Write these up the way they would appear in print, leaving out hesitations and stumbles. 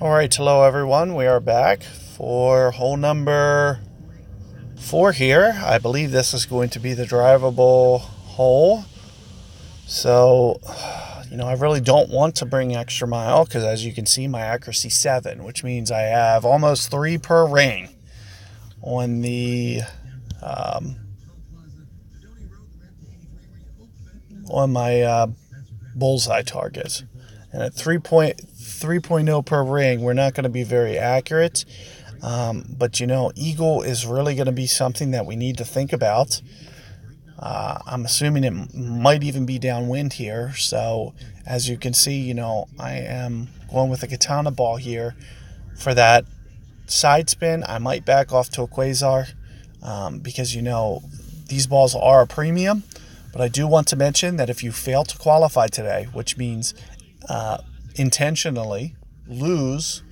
All right, hello everyone. We are back for hole number 4 here. I believe this is going to be the drivable hole. So, I really don't want to bring extra mile because, as you can see, my accuracy 7, which means I have almost 3 per ring on the on my bullseye target. And at 3.0 per ring, we're not going to be very accurate. But eagle is really going to be something that we need to think about. I'm assuming it might even be downwind here. So as you can see, I am going with a katana ball here for that side spin. I might back off to a quasar because, these balls are a premium. But I do want to mention that if you fail to qualify today, which means intentionally lose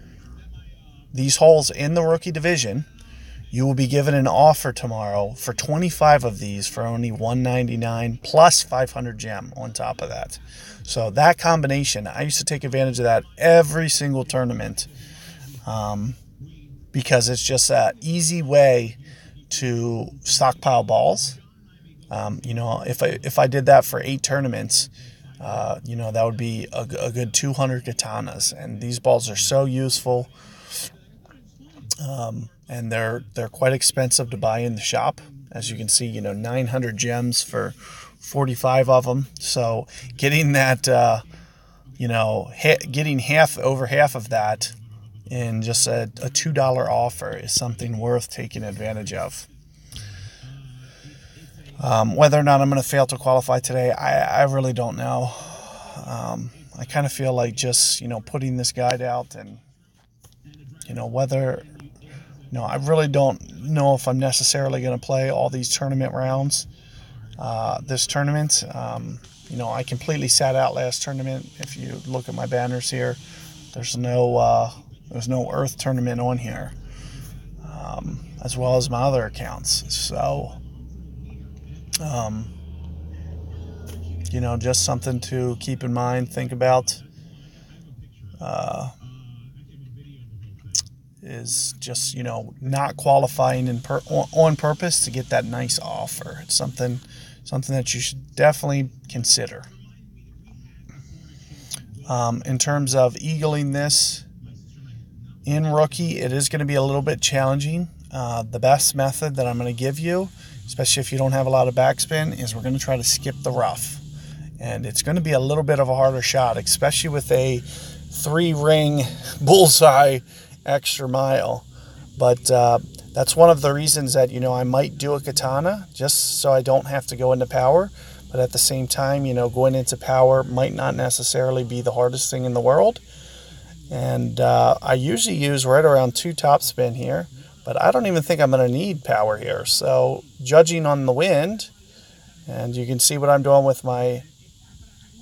these holes in the rookie division, you will be given an offer tomorrow for 25 of these for only $199 plus 500 gem on top of that. So that combination, I used to take advantage of that every single tournament because it's just an easy way to stockpile balls. If I did that for 8 tournaments, that would be a good 200 katanas. And these balls are so useful. And they're quite expensive to buy in the shop. As you can see, 900 gems for 45 of them. So getting that, getting over half of that in just a $2 offer is something worth taking advantage of. Whether or not I'm going to fail to qualify today, I really don't know. I kind of feel like just, putting this guide out and, whether... I really don't know if I'm necessarily going to play all these tournament rounds this tournament. I completely sat out last tournament. If you look at my banners here, there's no Earth tournament on here, as well as my other accounts. So, just something to keep in mind, think about. Is just not qualifying on purpose to get that nice offer. It's something that you should definitely consider. In terms of eagling this in rookie, it is going to be a little bit challenging. The best method that I'm going to give you, especially if you don't have a lot of backspin, is we're going to try to skip the rough, and it's going to be a little bit of a harder shot, especially with a 3-ring bullseye extra mile. But that's one of the reasons that I might do a katana, just so I don't have to go into power. But at the same time, going into power might not necessarily be the hardest thing in the world. And I usually use right around 2 topspin here, but I don't even think I'm going to need power here. So judging on the wind, and you can see what I'm doing with my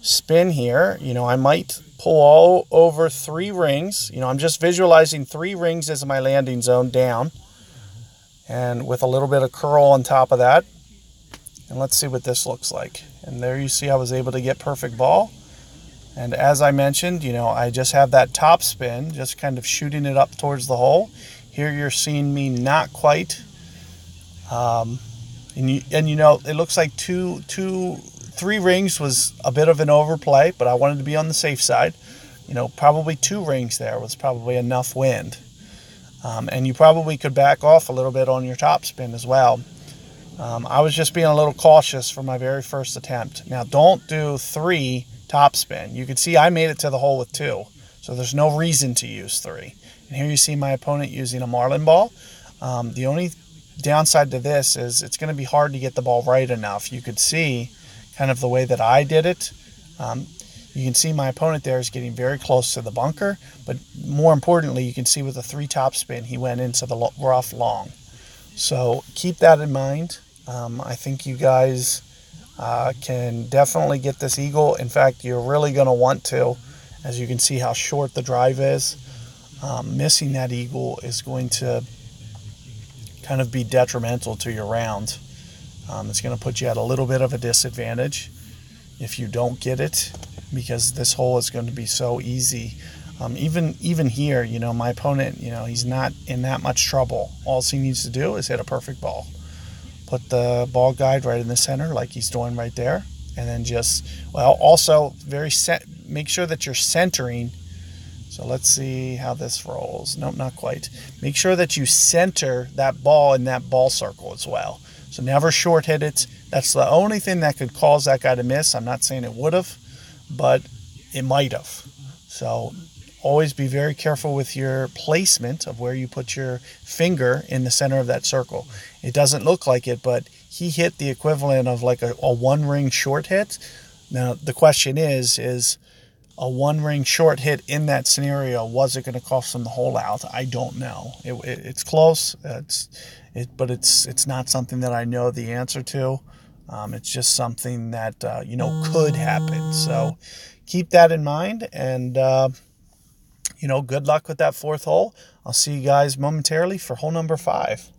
spin here, I might pull all over 3 rings. I'm just visualizing 3 rings as my landing zone down, and with a little bit of curl on top of that. And let's see what this looks like. And there you see I was able to get perfect ball. And as I mentioned, I just have that top spin, just kind of shooting it up towards the hole. Here you're seeing me not quite. It looks like 3 rings was a bit of an overplay, but I wanted to be on the safe side. Probably 2 rings there was probably enough wind. And you probably could back off a little bit on your top spin as well. I was just being a little cautious for my very first attempt. Now, don't do 3 top spin. You can see I made it to the hole with 2, so there's no reason to use 3. And here you see my opponent using a marlin ball. The only downside to this is it's going to be hard to get the ball right enough. You could see kind of the way that I did it. You can see my opponent there is getting very close to the bunker, but more importantly, you can see with the 3 top spin, he went into the rough long. So keep that in mind. I think you guys can definitely get this eagle. In fact, you're really going to want to, as you can see how short the drive is. Missing that eagle is going to kind of be detrimental to your round. It's going to put you at a little bit of a disadvantage if you don't get it, because this hole is going to be so easy Even here, you know, my opponent, you know, he's not in that much trouble. All he needs to do is hit a perfect ball. Put the ball guide right in the center like he's doing right there. And then just, well, also make sure that you're centering. So let's see how this rolls. Nope, not quite. Make sure that you center that ball in that ball circle as well. So never short hit it. That's the only thing that could cause that guy to miss. I'm not saying it would have, but it might have. So always be very careful with your placement of where you put your finger in the center of that circle. It doesn't look like it, but he hit the equivalent of like a one-ring short hit. Now, the question is a one-ring short hit in that scenario, was it going to cost him the hole out? I don't know. It's close. But it's not something that I know the answer to. It's just something that, you know, could happen. So keep that in mind, and, you know, good luck with that fourth hole. I'll see you guys momentarily for hole number 5.